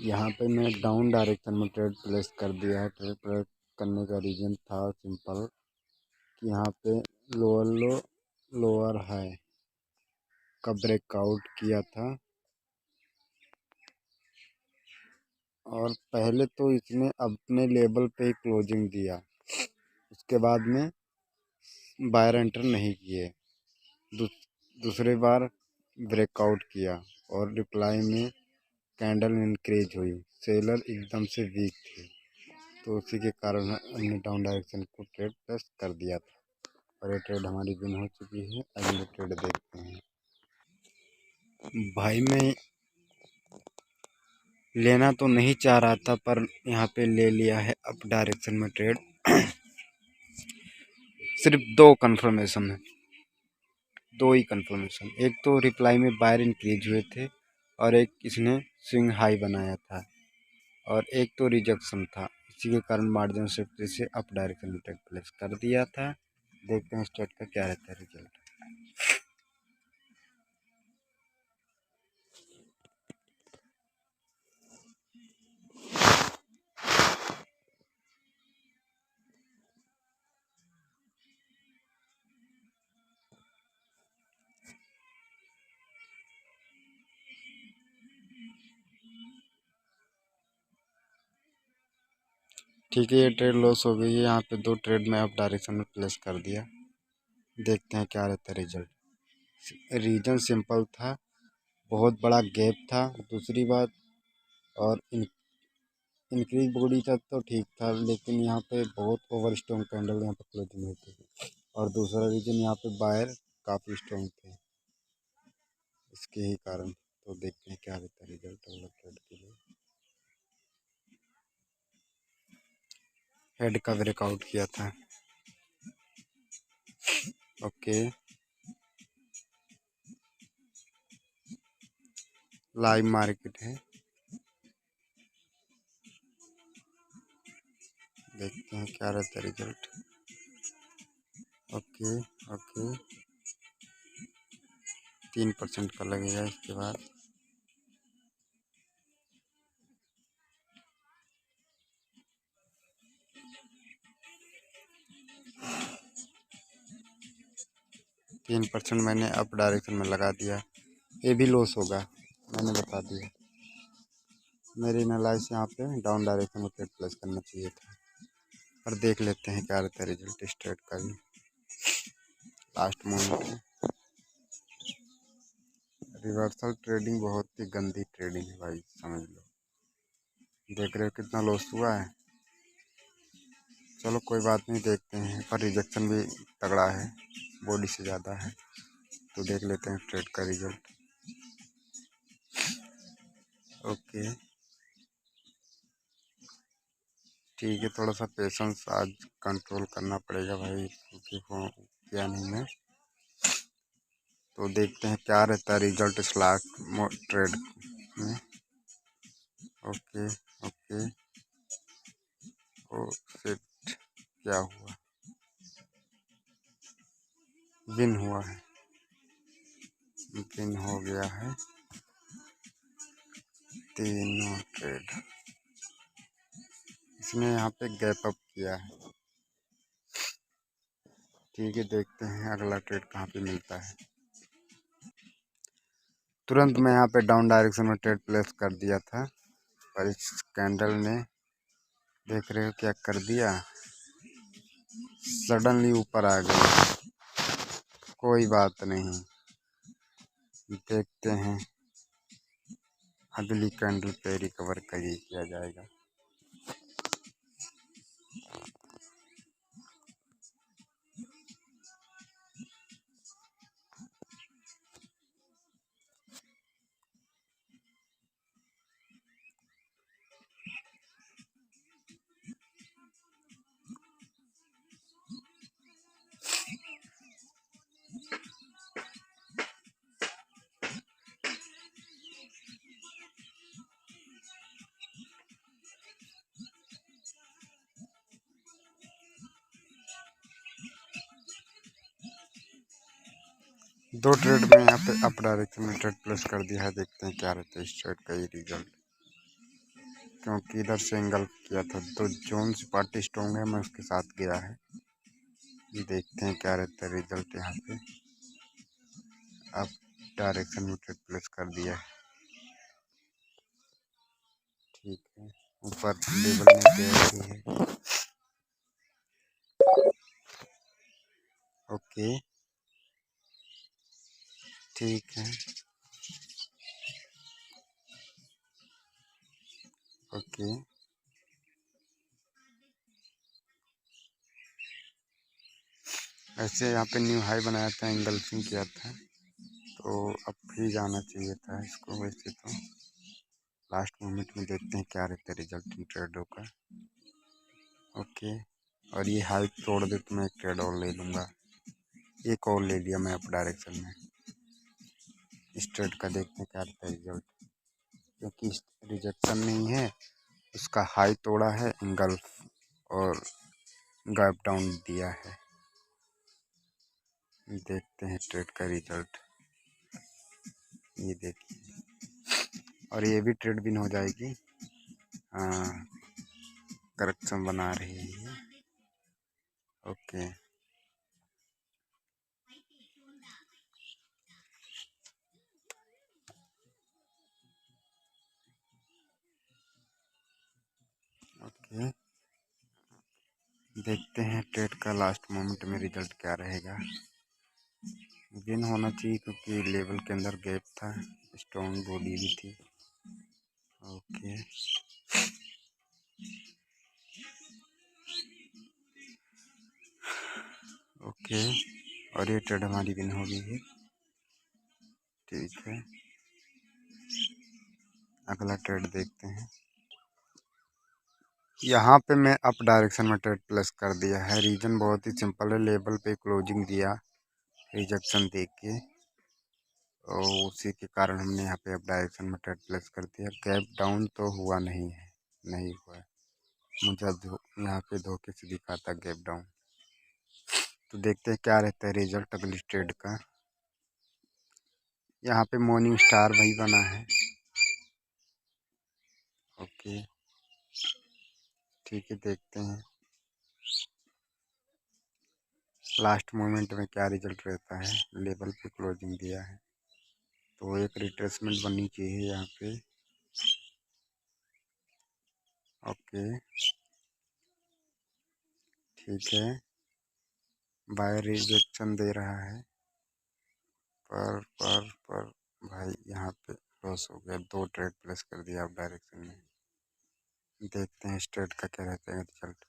यहाँ पे मैं डाउन डायरेक्शन में ट्रेड प्लेस कर दिया है। ट्रेड प्लेस करने का रीज़न था सिंपल कि यहाँ पे लोअर लो लोअर हाई का ब्रेकआउट किया था, और पहले तो इसने अपने लेवल पे ही क्लोजिंग दिया, उसके बाद में बायर एंटर नहीं किए। दूसरे बार ब्रेकआउट किया और रिप्लाई में कैंडल इंक्रीज हुई। सेलर एकदम से वीक थे, तो उसी के कारण हमने डाउन डायरेक्शन को ट्रेड प्लस कर दिया था, और ये ट्रेड हमारी विन हो चुकी है। अगले ट्रेड देखते हैं। भाई मैं लेना तो नहीं चाह रहा था, पर यहाँ पे ले लिया है अप डायरेक्शन में ट्रेड। सिर्फ दो कंफर्मेशन है, दो ही कंफर्मेशन। एक तो रिप्लाई में बायर इंक्रीज हुए थे, और एक इसने स्विंग हाई बनाया था, और एक तो रिजेक्शन था। इसी के कारण मार्जिन सेफ्टी से अप डायरेक्शन में ट्रेड प्लेस कर दिया था। देखते हैं स्टेट का क्या रहता है रिजल्ट। ठीक है, ये ट्रेड लॉस हो गई है। यहाँ पे दो ट्रेड में अप डायरेक्शन में प्लेस कर दिया। देखते हैं क्या रहता है रिजल्ट। रीजन सिंपल था, बहुत बड़ा गैप था। दूसरी बात, और इंक्रीज बॉडी था तो ठीक था, लेकिन यहाँ पे बहुत ओवर स्ट्रॉन्ग कैंडल यहाँ पे क्लोजिंग हुई थी। और दूसरा रीजन, यहाँ पे बायर काफ़ी स्ट्रॉन्ग थे, इसके ही कारण। तो देखते हैं क्या रहता है रिजल्ट अगला ट्रेड के लिए। हेड का ब्रेकआउट किया था। ओके, लाइव मार्केट है, देखते हैं क्या रहता है रिजल्ट। ओके ओके, 3% का लगेगा इसके बाद। तीन परसेंट मैंने अप डायरेक्शन में लगा दिया। ये भी लॉस होगा, मैंने बता दिया। मेरी एनालाइज यहाँ पे डाउन डायरेक्शन में ट्रेड प्लेस करना चाहिए था, पर देख लेते हैं क्या रहता है रिजल्ट स्ट्रेट का भी। लास्ट मोमेंट में रिवर्सल ट्रेडिंग बहुत ही गंदी ट्रेडिंग है भाई, समझ लो। देख रहे हो कितना लॉस हुआ है। चलो कोई बात नहीं, देखते हैं। पर रिजेक्शन भी तगड़ा है, बॉडी से ज़्यादा है। तो देख लेते हैं ट्रेड का रिजल्ट। ओके ठीक है, थोड़ा सा पेशेंस आज कंट्रोल करना पड़ेगा भाई, क्योंकि किया नहीं मैं। तो देखते हैं क्या रहता है रिजल्ट इस लास्ट ट्रेड में। ओके ओके, ओ शिट, क्या हुआ? विन हुआ है, विन हो गया है तीनों ट्रेड। इसने यहाँ पे गैप अप किया है। ठीक है, देखते हैं अगला ट्रेड कहाँ पे मिलता है। तुरंत मैं यहाँ पे डाउन डायरेक्शन में ट्रेड प्लेस कर दिया था, पर इस कैंडल ने, देख रहे हो क्या कर दिया, सडनली ऊपर आ गया। कोई बात नहीं, देखते हैं अगली कैंडल पे रिकवर कैसे किया जाएगा। दो ट्रेड में यहाँ पे अप डायरेक्शन में ट्रेड प्लेस कर दिया है। देखते हैं क्या रहता है इस ट्रेड का ये रिजल्ट, क्योंकि इधर से एंगल किया था तो जोन से पार्टी स्ट्रॉन्ग है, मैं उसके साथ गया है। देखते हैं क्या रहता है रिजल्ट। यहाँ पे अप डायरेक्शन में ट्रेड प्लेस कर दिया है। ठीक है, ऊपर लेवल में गया है। ओके ठीक है। ओके ऐसे यहाँ पे न्यू हाई बनाया था, एंगल्फिंग किया था, तो अब भी जाना चाहिए था इसको। वैसे तो लास्ट मोमेंट में देखते हैं क्या रहता है रिजल्ट इन ट्रेडों का। ओके, और ये हाई तोड़ दे तो मैं एक ट्रेड और ले लूँगा। एक और ले लिया मैं अप डायरेक्शन में। इस ट्रेड का देखते हैं क्या रहता है रिजल्ट, क्योंकि रिजेक्शन नहीं है, उसका हाई तोड़ा है एंगल्फ और गैप डाउन दिया है। देखते हैं ट्रेड का रिजल्ट। ये देखिए, और ये भी ट्रेड विन हो जाएगी। हाँ, करेक्शन बना रही है। ओके ओके, देखते हैं ट्रेड का लास्ट मोमेंट में रिजल्ट क्या रहेगा। विन होना चाहिए क्योंकि लेवल के अंदर गैप था, स्ट्रॉन्ग बॉडी भी थी। ओके ओके, और ये ट्रेड हमारी विन हो गई है। ठीक है, अगला ट्रेड देखते हैं। यहाँ पे मैं अप डायरेक्शन में ट्रेड प्लेस कर दिया है। रीजन बहुत ही सिंपल है, लेवल पे क्लोजिंग दिया रिजेक्शन देख के, और उसी के कारण हमने यहाँ पे अप डायरेक्शन में ट्रेड प्लेस कर दिया। गैप डाउन तो हुआ नहीं है, नहीं हुआ है। मुझे यहाँ पे धोखे से दिखाता गैप डाउन। तो देखते हैं क्या रहता है रिजल्ट अगली ट्रेड का। यहाँ पे मॉर्निंग स्टार वही बना है। ओके ठीक है, देखते हैं लास्ट मोमेंट में क्या रिजल्ट रहता है। लेवल पे क्लोजिंग दिया है तो एक रिट्रेसमेंट बननी चाहिए यहाँ पे। ओके ठीक है, बाय रिजेक्शन दे रहा है, पर भाई यहाँ पे लॉस हो गया। दो ट्रेड प्लेस कर दिया आप डायरेक्शन में। देखते हैं स्ट्रेट का क्या रहता है रिजल्ट,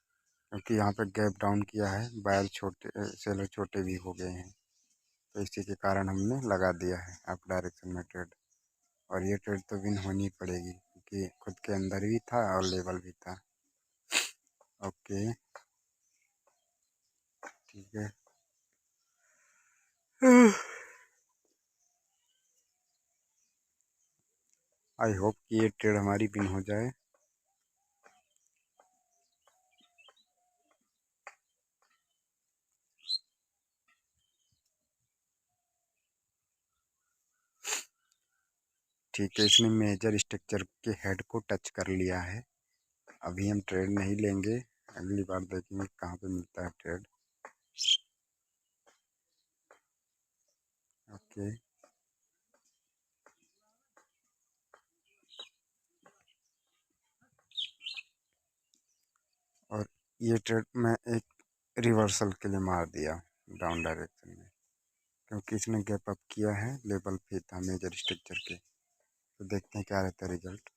क्योंकि यहाँ पे गैप डाउन किया है, बायर छोटे सेलर छोटे भी हो गए हैं, तो इसी के कारण हमने लगा दिया है अप डायरेक्शन में ट्रेड। और ये ट्रेड तो विन होनी पड़ेगी क्योंकि खुद के अंदर भी था और लेवल भी था। ओके ठीक है। आई होप कि ये ट्रेड हमारी विन हो जाए। ठीक है, इसने मेजर स्ट्रक्चर के हेड को टच कर लिया है। अभी हम ट्रेड नहीं लेंगे, अगली बार देखेंगे कहाँ पे मिलता है ट्रेड। ओके, और ये ट्रेड मैं एक रिवर्सल के लिए मार दिया डाउन डायरेक्शन में, क्योंकि इसने गैप अप किया है, लेवल पे था मेजर स्ट्रक्चर के। तो देखते हैं क्या रहता है रिजल्ट।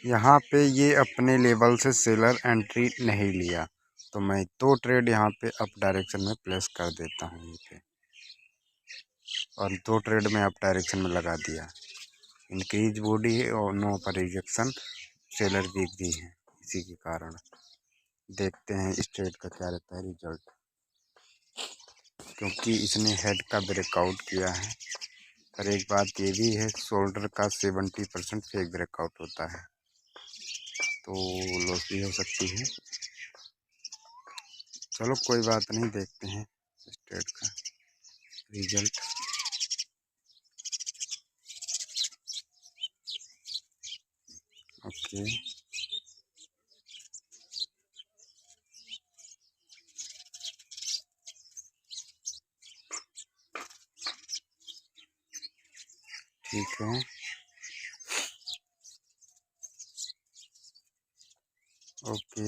यहाँ पे ये अपने लेवल से सेलर एंट्री नहीं लिया, तो मैं दो ट्रेड यहाँ पे अप डायरेक्शन में प्लेस कर देता हूँ यहाँ पे, और दो ट्रेड में अप डायरेक्शन में लगा दिया। इंक्रीज बॉडी है और नो पर रिजेक्शन, सेलर वीक भी है, इसी के कारण। देखते हैं इस ट्रेड का क्या रहता है रिजल्ट, क्योंकि इसने हेड का ब्रेकआउट किया है। पर एक बात ये भी है, शोल्डर का 70% फेक ब्रेकआउट होता है, तो लॉस भी हो सकती है। चलो कोई बात नहीं, देखते हैं इस ट्रेड का रिजल्ट। ओके, ठीक है। ओके,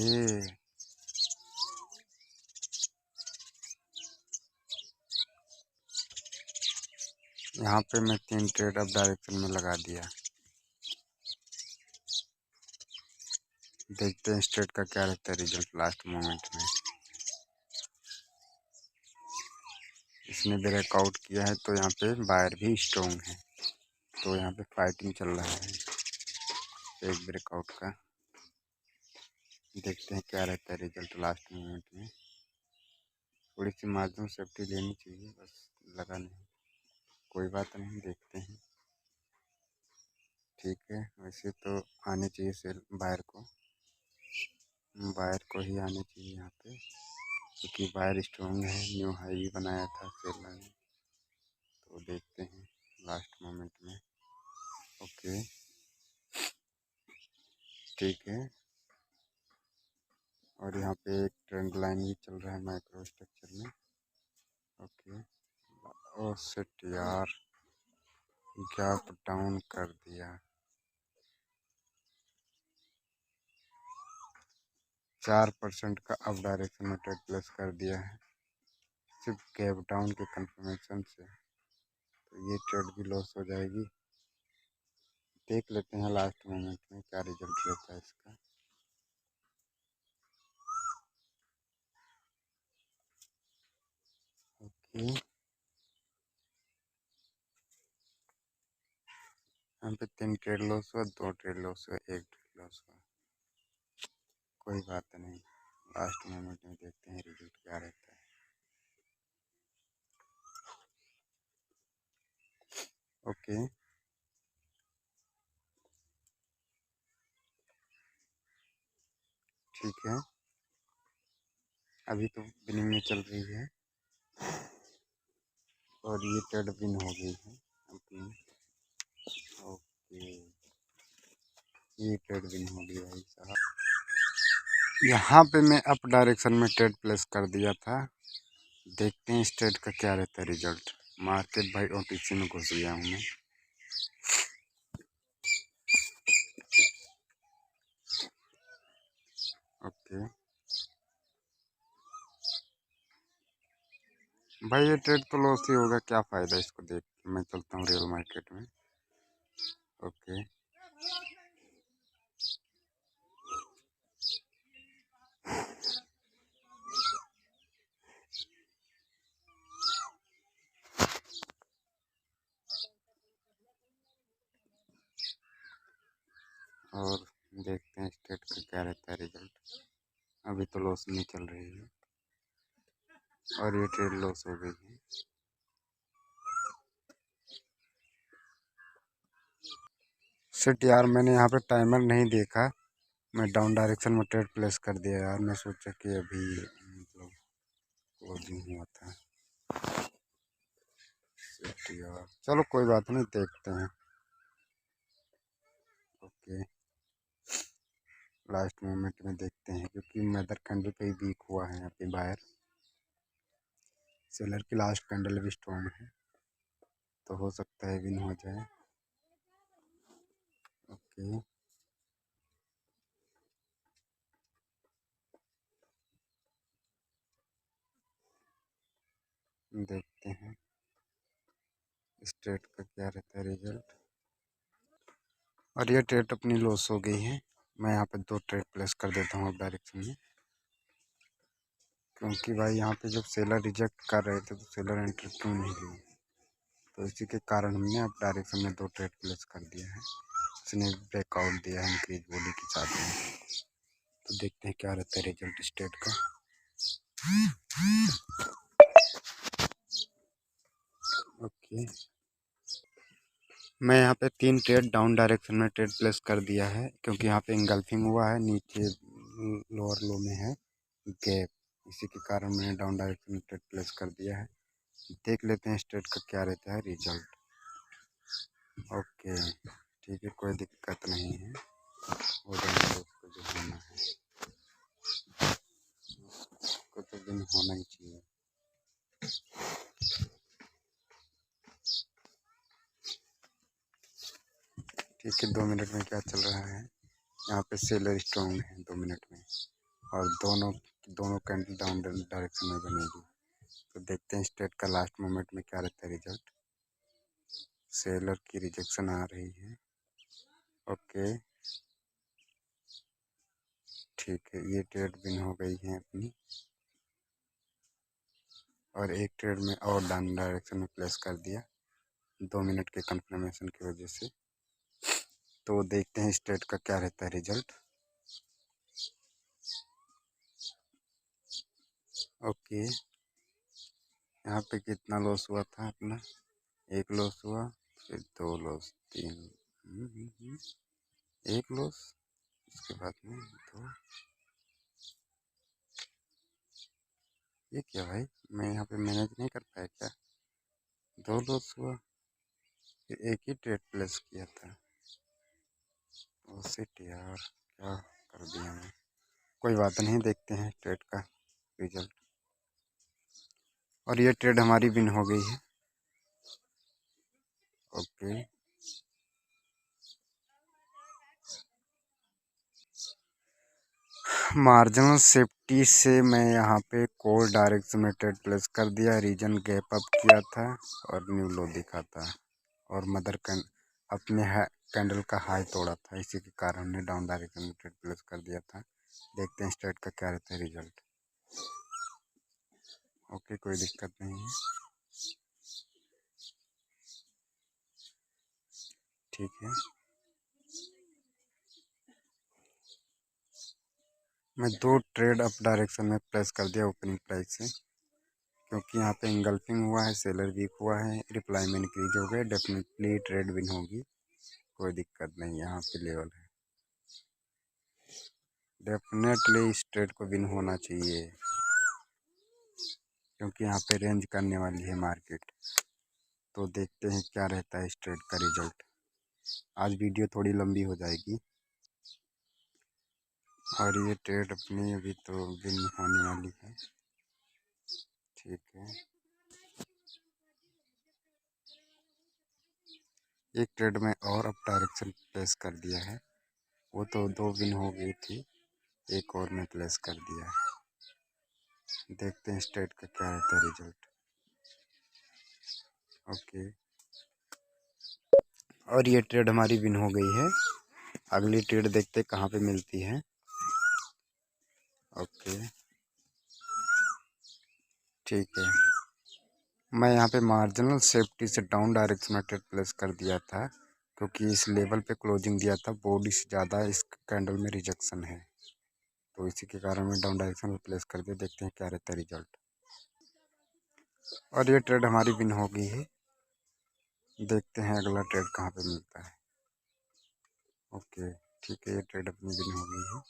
यहाँ पे मैं 3 ट्रेड अब डायरेक्शन में लगा दिया। देखते हैं स्ट्रेट का क्या रहता है रिजल्ट लास्ट मोमेंट में। इसने ब्रेकआउट किया है तो यहाँ पे बायर भी स्ट्रॉन्ग है, तो यहाँ पे फाइटिंग चल रहा है एक ब्रेकआउट का। देखते हैं क्या रहता है रिजल्ट लास्ट मोमेंट में। थोड़ी सी मार्जिन सेफ्टी लेनी चाहिए, बस लगा नहीं, कोई बात नहीं, देखते हैं। ठीक है, वैसे तो आने चाहिए सेल बायर को ही आने चाहिए यहाँ पे, क्योंकि बायर स्ट्रॉन्ग है, न्यू हाई भी बनाया था सेलर ने। तो देखते हैं लास्ट मोमेंट में। ओके, ठीक है। और यहाँ पे एक ट्रेंड लाइन भी चल रहा है माइक्रो स्ट्रक्चर में। ओके, ओ शिट यार, गैप डाउन कर दिया। 4% का अप डायरेक्शन में ट्रेड प्लेस कर दिया है सिर्फ गैप डाउन के कंफर्मेशन से, तो ये ट्रेड भी लॉस हो जाएगी। देख लेते हैं लास्ट मोमेंट में क्या रिजल्ट रहता है इसका। ओके, यहाँ पे 3 ट्रेड लॉस हुआ, 2 ट्रेड लॉस हुआ, 1 ट्रेड लॉस हुआ। कोई बात नहीं, लास्ट मोमेंट में देखते हैं रिजल्ट क्या रहता है। ओके, ठीक है। अभी तो विनिंग में चल रही है और ये ट्रेड विन हो गई है अपनी। ओके, ये ट्रेड विन हो गई भाई साहब। यहाँ पे मैं अप डायरेक्शन में ट्रेड प्लेस कर दिया था। देखते हैं इस ट्रेड का क्या रहता है रिजल्ट। मार्केट भाई ओटीसी में घुस गया हूँ मैं। ओके भाई, ये ट्रेड तो लॉस ही होगा, क्या फ़ायदा इसको देख के। मैं चलता हूँ रियल मार्केट में। ओके, और देखते हैं इस ट्रेड का क्या रहता है रिजल्ट। अभी तो लॉस नहीं चल रही है और ये ट्रेड लॉस हो गई है। शिट यार, मैंने यहाँ पे टाइमर नहीं देखा, मैं डाउन डायरेक्शन में ट्रेड प्लेस कर दिया यार। मैं सोचा कि अभी मतलब क्लोजिंग हुआ था। शिट यार, चलो कोई बात नहीं, देखते हैं। ओके, लास्ट मोमेंट में देखते हैं, क्योंकि मदर कैंडल पे ही वीक हुआ है यहाँ पे बायर। सेलर की लास्ट कैंडल भी स्ट्रॉन्ग है, तो हो सकता है विन हो जाए। ओके, देखते हैं इस ट्रेड का क्या रहता है रिजल्ट। और ये ट्रेड अपनी लॉस हो गई है। मैं यहाँ पे 2 ट्रेड प्लेस कर देता हूँ अब डायरेक्शन में, क्योंकि भाई यहाँ पे जब सेलर रिजेक्ट कर रहे थे तो सेलर एंट्री क्यों नहीं ली, तो इसी के कारण हमने अब डायरेक्शन में 2 ट्रेड प्लेस कर दिया है। इसने ब्रेकआउट दिया है इंक्रीज बॉडी के साथ में, तो देखते हैं क्या रहता है रिजल्ट इस ट्रेड का। ओके, मैं यहाँ पे 3 ट्रेड डाउन डायरेक्शन में ट्रेड प्लेस कर दिया है, क्योंकि यहाँ पे इंगल्फिंग हुआ है, नीचे लोअर लो में है गैप, इसी के कारण मैंने डाउन डायरेक्शन में ट्रेड प्लेस कर दिया है। देख लेते हैं स्ट्रेट का क्या रहता है रिजल्ट। ओके ठीक है, कोई दिक्कत नहीं है, हो जाएगा उसको जो होना है, उसको तो दिन होना ही चाहिए। ठीक है, 2 मिनट में क्या चल रहा है यहाँ पे, सेलर स्ट्रॉन्ग है 2 मिनट में, और दोनों कैंडल डाउन डायरेक्शन में बनेगी। तो देखते हैं स्ट्रेट का लास्ट मोमेंट में क्या रहता है रिजल्ट। सेलर की रिजेक्शन आ रही है। ओके ठीक है, ये ट्रेड विन हो गई है अपनी, और एक ट्रेड में और डाउन डायरेक्शन में प्लेस कर दिया 2 मिनट के कंफर्मेशन की वजह से। तो देखते हैं स्ट्रेट का क्या रहता है रिजल्ट। ओके, यहाँ पे कितना लॉस हुआ था अपना, 1 लॉस हुआ, फिर 2 लॉस, 3, 1 लॉस, उसके बाद में 2। ये क्या भाई, मैं यहाँ पे मैनेज नहीं कर पाया क्या, 2 लॉस हुआ, फिर एक ही ट्रेड प्लेस किया था। ओ शिट यार, क्या कर दिया मैं। कोई बात नहीं, देखते हैं ट्रेड का रिजल्ट। और ये ट्रेड हमारी विन हो गई है। ओके मार्जिनल सेफ्टी से मैं यहाँ पे कॉल डायरेक्शन में ट्रेड प्लेस कर दिया, रीजन गैप अप किया था और न्यू लो दिखा था, और मदर अपने कैंडल का हाई तोड़ा था, इसी के कारण हमने डाउन डायरेक्शन में ट्रेड प्लेस कर दिया था। देखते हैं स्ट्रेट का क्या रहता है रिजल्ट। ओके कोई दिक्कत नहीं है, ठीक है। मैं 2 ट्रेड अप डायरेक्शन में प्लेस कर दिया ओपनिंग प्राइस से, क्योंकि यहाँ पे इंगल्फिंग हुआ है, सेलर वीक हुआ है, रिप्लाई में इंक्रीज हो गए, डेफिनेटली ट्रेड विन होगी, कोई दिक्कत नहीं, यहाँ पे लेवल है, डेफिनेटली इस ट्रेड को विन होना चाहिए, क्योंकि यहाँ पे रेंज करने वाली है मार्केट। तो देखते हैं क्या रहता है इस ट्रेड का रिजल्ट। आज वीडियो थोड़ी लंबी हो जाएगी, और ये ट्रेड अपनी अभी तो विन होने वाली है, ठीक है। एक ट्रेड में और अप डायरेक्शन प्लेस कर दिया है, वो तो 2 विन हो गई थी, एक और में प्लेस कर दिया है। देखते हैं स्ट्रेट का क्या रहता है रिजल्ट। ओके, और ये ट्रेड हमारी विन हो गई है। अगली ट्रेड देखते कहाँ पे मिलती है। ओके ठीक है, मैं यहाँ पे मार्जिनल सेफ्टी से डाउन डायरेक्शन में ट्रेड प्लेस कर दिया था, क्योंकि इस लेवल पे क्लोजिंग दिया था, बॉडी से ज़्यादा इस कैंडल में रिजेक्शन है, तो इसी के कारण मैं डाउन डायरेक्शन में प्लेस कर दिया। देखते हैं क्या रहता है रिजल्ट। और ये ट्रेड हमारी विन हो गई है। देखते हैं अगला ट्रेड कहाँ पे मिलता है। ओके ठीक है, ये ट्रेड अपनी विन हो गई है।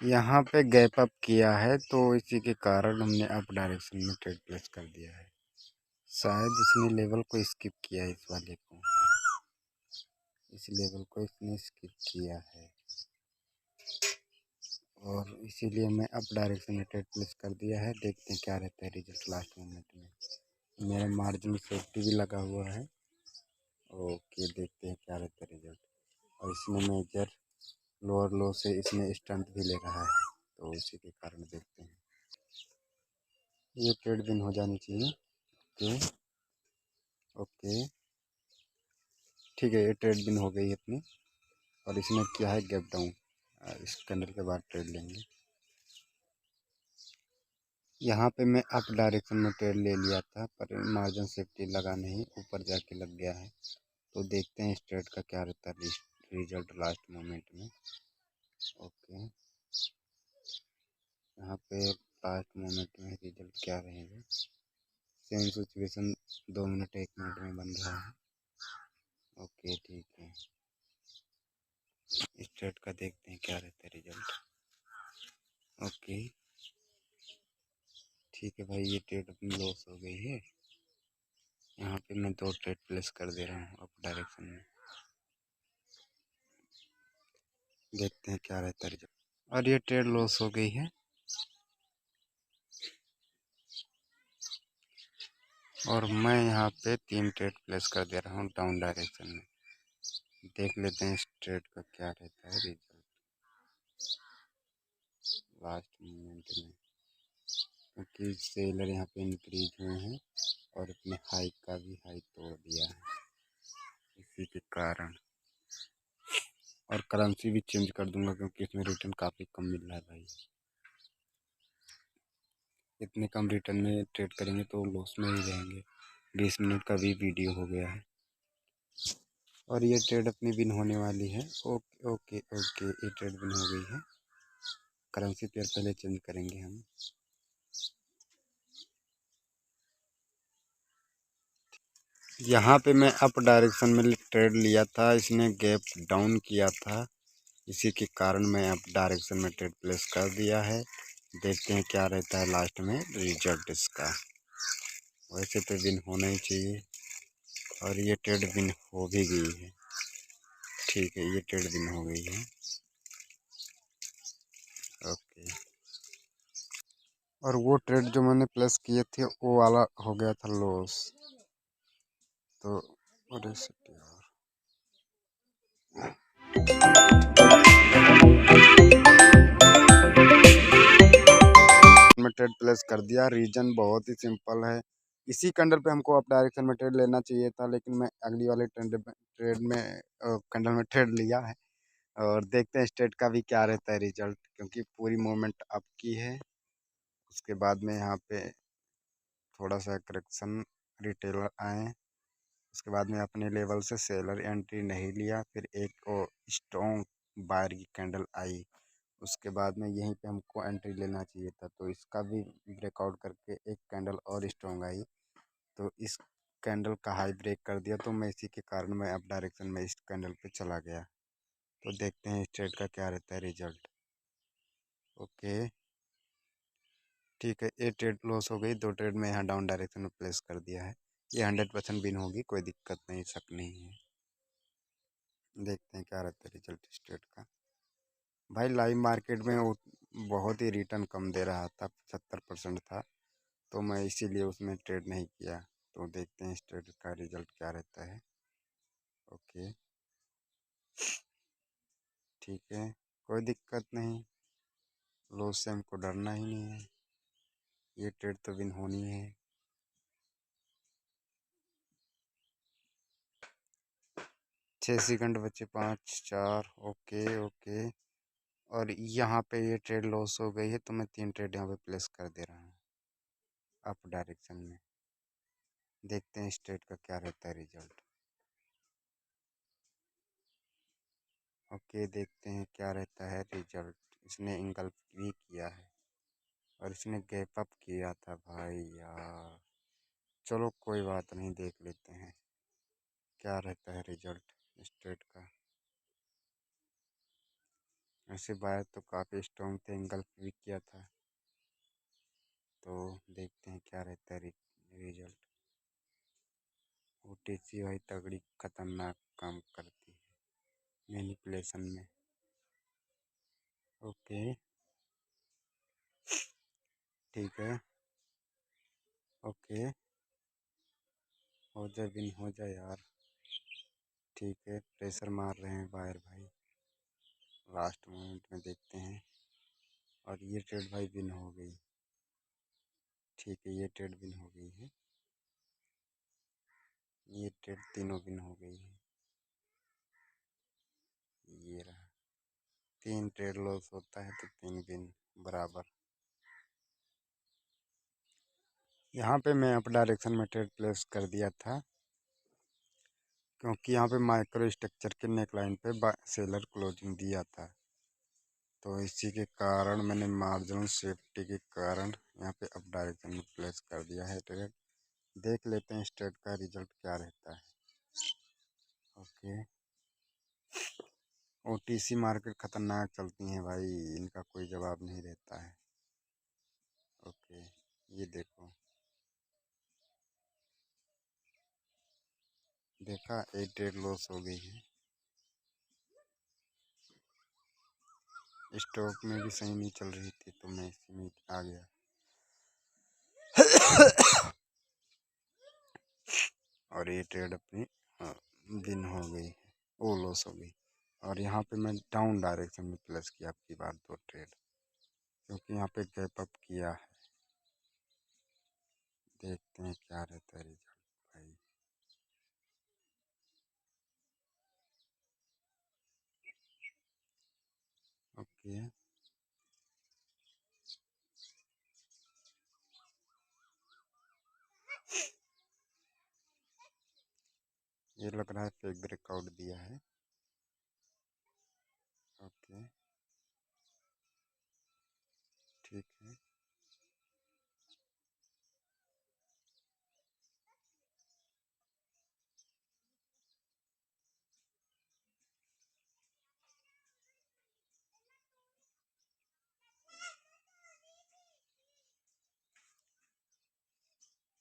यहाँ पे गैप अप किया है, तो इसी के कारण हमने अप डायरेक्शन में ट्रेड प्लेस कर दिया है। शायद इसने लेवल को स्किप किया है, इस वाले को, इस लेवल को इसने स्किप किया है, और इसीलिए मैं अप डायरेक्शन में ट्रेड प्लेस कर दिया है। देखते हैं क्या रहता है रिजल्ट लास्ट मोमेंट में। मेरा मार्जिन सेफ्टी भी लगा हुआ है। ओके देखते हैं क्या रहता है रिजल्ट। और इसमें मेजर लोअर लो से इसमें स्ट्रेंथ भी ले रहा है, तो इसी के कारण देखते हैं। ये ट्रेड विन हो जानी चाहिए। ओके ओके ठीक है, ये ट्रेड विन हो गई अपनी, और इसने किया है गैप डाउन। इस कैंडल के बाद ट्रेड लेंगे। यहाँ पे मैं अप डायरेक्शन में ट्रेड ले लिया था, पर मार्जिन सेफ्टी लगा नहीं, ऊपर जाके लग गया है। तो देखते हैं इस ट्रेड का क्या रहता है रिजल्ट लास्ट मोमेंट में। ओके, यहाँ पे लास्ट मोमेंट में रिजल्ट क्या रहेगा। सेम सिचुएशन 2 मिनट 1 मिनट में बन रहा है। ओके ठीक है, इस ट्रेड का देखते हैं क्या रहता है रिजल्ट। ओके ठीक है भाई, ये ट्रेड अपनी लॉस हो गई है। यहाँ पे मैं 2 ट्रेड प्लेस कर दे रहा हूँ अप डायरेक्शन में। देखते हैं क्या रहता है रिजल्ट। और ये ट्रेड लॉस हो गई है। और मैं यहाँ पे 3 ट्रेड प्लेस कर दे रहा हूँ डाउन डायरेक्शन में। देख लेते हैं इस ट्रेड का क्या रहता है रिजल्ट लास्ट मोमेंट में, क्योंकि सेलर यहाँ पे इंक्रीज हुए हैं और अपने हाई का भी हाई तोड़ दिया है इसी के कारण। और करेंसी भी चेंज कर दूंगा क्योंकि इसमें रिटर्न काफ़ी कम मिल रहा है भाई। इतने कम रिटर्न में ट्रेड करेंगे तो लॉस में ही रहेंगे। 20 मिनट का भी वीडियो हो गया है। और ये ट्रेड अपनी विन होने वाली है। ओके ओके ओके, ये ट्रेड विन हो गई है। करेंसी पेयर पहले चेंज करेंगे हम। यहाँ पे मैं अप डायरेक्शन में ट्रेड लिया था, इसने गैप डाउन किया था, इसी के कारण मैं अप डायरेक्शन में ट्रेड प्लेस कर दिया है। देखते हैं क्या रहता है लास्ट में रिजल्ट इसका। वैसे तो विन होना ही चाहिए और ये ट्रेड विन हो भी गई है। ठीक है, ये ट्रेड विन हो गई है। ओके। और वो ट्रेड जो मैंने प्लेस किए थे वो वाला हो गया था लॉस। तो अरे शिट यार, में ट्रेड प्लेस कर दिया। रीजन बहुत ही सिंपल है, इसी कैंडल पे हमको अप डायरेक्शन में ट्रेड लेना चाहिए था, लेकिन मैं अगली वाले ट्रेड में कैंडल में ट्रेड लिया है। और देखते हैं स्ट्रेट का भी क्या रहता है रिजल्ट, क्योंकि पूरी मूवमेंट अप की है। उसके बाद में यहाँ पे थोड़ा सा करेक्शन, रिटेलर आए, उसके बाद में अपने लेवल से सेलर एंट्री नहीं लिया। फिर एक स्ट्रॉन्ग बायर की कैंडल आई, उसके बाद में यहीं पे हमको एंट्री लेना चाहिए था, तो इसका भी ब्रेकआउट करके एक कैंडल और स्ट्रॉन्ग आई, तो इस कैंडल का हाई ब्रेक कर दिया। तो मैं इसी के कारण मैं अप डायरेक्शन में इस कैंडल पे चला गया। तो देखते हैं इस ट्रेड का क्या रहता है रिजल्ट। ओके ठीक है, एक ट्रेड लॉस हो गई, 2 ट्रेड में यहाँ डाउन डायरेक्शन में प्लेस कर दिया है। ये 100% विन होगी, कोई दिक्कत नहीं, शक नहीं है। देखते हैं क्या रहता है रिजल्ट इस ट्रेड का। भाई लाइव मार्केट में वो बहुत ही रिटर्न कम दे रहा था, 75% था, तो मैं इसीलिए उसमें ट्रेड नहीं किया। तो देखते हैं इस ट्रेड का रिजल्ट क्या रहता है। ओके ठीक है, कोई दिक्कत नहीं, लॉस से हमको डरना ही नहीं है, ये ट्रेड तो विन होनी है। 6 सेकंड बचे, 5 4। Okay okay. और यहाँ पे ये ट्रेड लॉस हो गई है, तो मैं 3 ट्रेड यहाँ पे प्लेस कर दे रहा हूँ अप डायरेक्शन में। देखते हैं इस ट्रेड का क्या रहता है रिजल्ट। ओके, देखते हैं क्या रहता है रिजल्ट। इसने इंगल्फ भी किया है और इसने गैप अप किया था भाई यार। चलो कोई बात नहीं, देख लेते हैं क्या रहता है रिजल्ट इस ट्रेड का। ऐसे बायर तो काफ़ी स्ट्रॉन्ग थे, इंगल्फ भी किया था, तो देखते हैं क्या रहता है रिजल्ट। ओटीसी भाई तगड़ी खतरनाक काम करती है मैनिपुलेशन में। ओके ठीक है। ओके, हो जाए विन हो जाए यार। ठीक है, प्रेशर मार रहे हैं बायर भाई, लास्ट मोमेंट में देखते हैं। और ये ट्रेड भाई विन हो गई। ठीक है, ये ट्रेड विन हो गई है, ये ट्रेड तीनों विन हो गई है। ये रहा, 3 ट्रेड लॉस होता है तो 3 विन बराबर। यहाँ पे मैं अप डायरेक्शन में ट्रेड प्लेस कर दिया था, क्योंकि यहाँ पे माइक्रो स्ट्रक्चर के नेकलाइन पे सेलर क्लोजिंग दिया था, तो इसी के कारण मैंने मार्जिनल सेफ्टी के कारण यहाँ पे अप डायरेक्शन में प्लेस कर दिया है ट्रेड। देख लेते हैं इस ट्रेड का रिजल्ट क्या रहता है। ओके, ओटीसी मार्केट खतरनाक चलती हैं भाई, इनका कोई जवाब नहीं रहता है। ओके, ये देखो, देखा, एक ट्रेड लॉस हो गई है। स्टॉक में भी सही नहीं चल रही थी तो मैं इसी में आ गया। और ये ट्रेड अपनी विन हो गई है, वो लॉस हो गई। और यहाँ पे मैं डाउन डायरेक्शन में प्लस किया आपकी बार 2 ट्रेड, क्योंकि यहाँ पे गैप अप किया है। देखते हैं क्या रहता है रिजल्ट भाई। ओके, ये लग रहा है फेक ब्रेकआउट दिया है। ओके, ठीक है,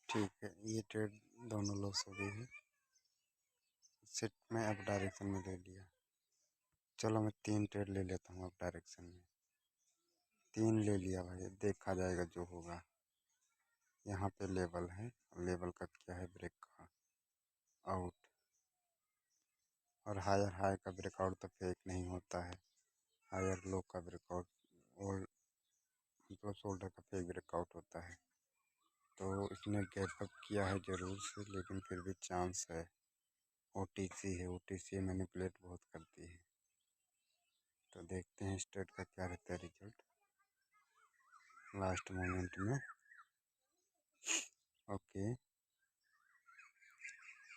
ठीक है। ये ट्रेड दोनों लॉस हो गई है। सेट में अप डायरेक्शन में ले लिया। चलो मैं 3 ट्रेड ले लेता हूँ अप डायरेक्शन में। 3 ले लिया भाई, देखा जाएगा जो होगा। यहाँ पे लेवल है, लेवल का क्या है, ब्रेक का आउट। और हायर हाई का ब्रेकआउट तो फेक नहीं होता है। हायर लो का ब्रेकआउट और मतलब शोल्डर का फेक ब्रेकआउट होता है। तो इसने गैप अप किया है ज़रूर से, लेकिन फिर भी चांस है। ओटीसी है, ओटीसी मैनिपुलेट बहुत करती है। तो देखते हैं स्ट्रेट का क्या रहता है रिजल्ट लास्ट मोमेंट में। ओके,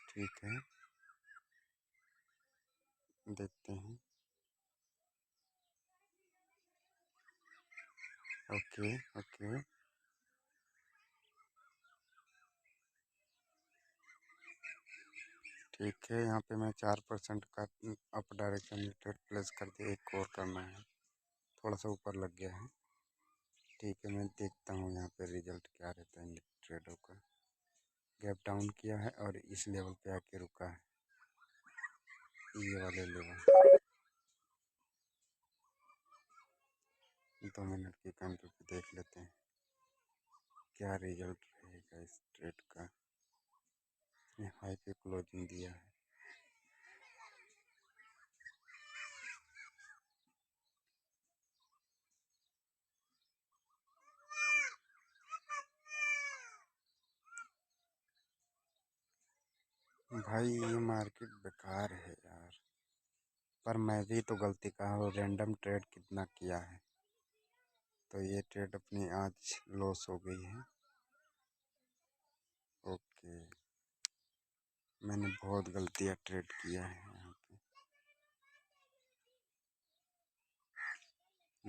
ठीक है, देखते हैं। ओके, ओके, ठीक है। यहाँ पे मैं 4% का अप डायरेक्शन में ट्रेड प्लेस कर दिया। एक और करना है, थोड़ा सा ऊपर लग गया है। ठीक है, मैं देखता हूँ यहाँ पे रिजल्ट क्या रहता है इन ट्रेडों का। गैप डाउन किया है और इस लेवल पे आके रुका है, ये वाले लेवल। 2 मिनट की कैंडल पे देख लेते हैं क्या रिजल्ट रहेगा इस ट्रेड का। ये हाई पे क्लोजिंग दिया है। भाई ये मार्केट बेकार है यार, पर मैं भी तो गलती का हूँ, रैंडम ट्रेड कितना किया है। तो ये ट्रेड अपनी आज लॉस हो गई है। ओके, मैंने बहुत गलतियाँ ट्रेड किया है यहाँ पे।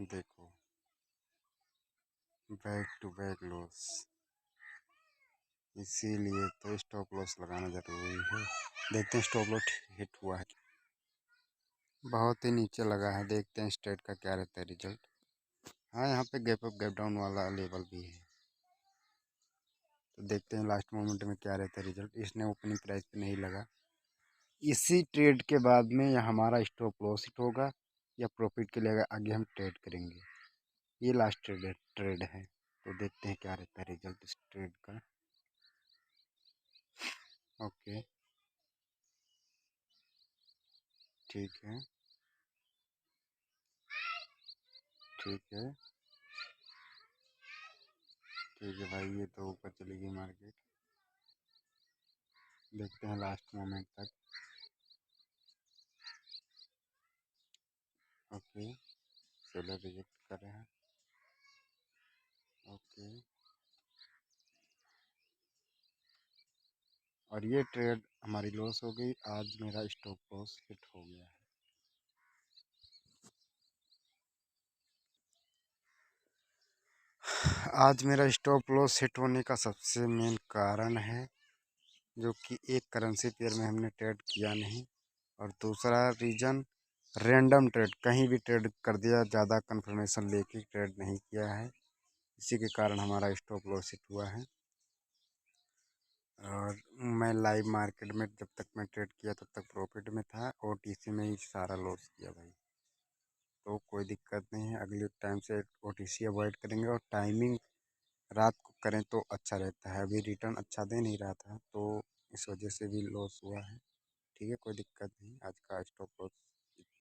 देखो, बैक टू बैक लॉस, इसीलिए तो स्टॉप लॉस लगाना ज़रूरी है। देखते हैं स्टॉप लॉस हिट हुआ है। बहुत ही नीचे लगा है, देखते हैं स्ट्रेट का क्या रहता है रिजल्ट। हाँ, यहाँ पे गैप अप गैप डाउन वाला लेवल भी है। तो देखते हैं लास्ट मोमेंट में क्या रहता है रिजल्ट। इसने ओपनिंग प्राइस पे नहीं लगा। इसी ट्रेड के बाद में या हमारा स्टॉप लॉस हिट होगा या प्रॉफिट के लिए आगे हम ट्रेड करेंगे। ये लास्ट ट्रेड है। तो देखते हैं क्या रहता है रिजल्ट इस ट्रेड का। ओके, ठीक है, ठीक है, ठीक है भाई, ये तो ऊपर चली गई मार्केट। देखते हैं लास्ट मोमेंट तक। ओके, सेलर रिजेक्ट कर रहे हैं। ओके, और ये ट्रेड हमारी लॉस हो गई। आज मेरा स्टॉप लॉस हिट हो गया है। आज मेरा स्टॉप लॉस हिट होने का सबसे मेन कारण है, जो कि एक करेंसी पेयर में हमने ट्रेड किया नहीं। और दूसरा रीज़न, रैंडम ट्रेड, कहीं भी ट्रेड कर दिया, ज़्यादा कंफर्मेशन लेके ट्रेड नहीं किया है। इसी के कारण हमारा स्टॉप लॉस हिट हुआ है। और मैं लाइव मार्केट में जब तक मैं ट्रेड किया तब तक प्रॉफिट में था, ओटीसी में ही सारा लॉस किया भाई। तो कोई दिक्कत नहीं है, अगले टाइम से ओटीसी अवॉइड करेंगे और टाइमिंग रात को करें तो अच्छा रहता है। अभी रिटर्न अच्छा दे नहीं रहा था तो इस वजह से भी लॉस हुआ है। ठीक है, कोई दिक्कत नहीं, आज का स्टॉप लॉस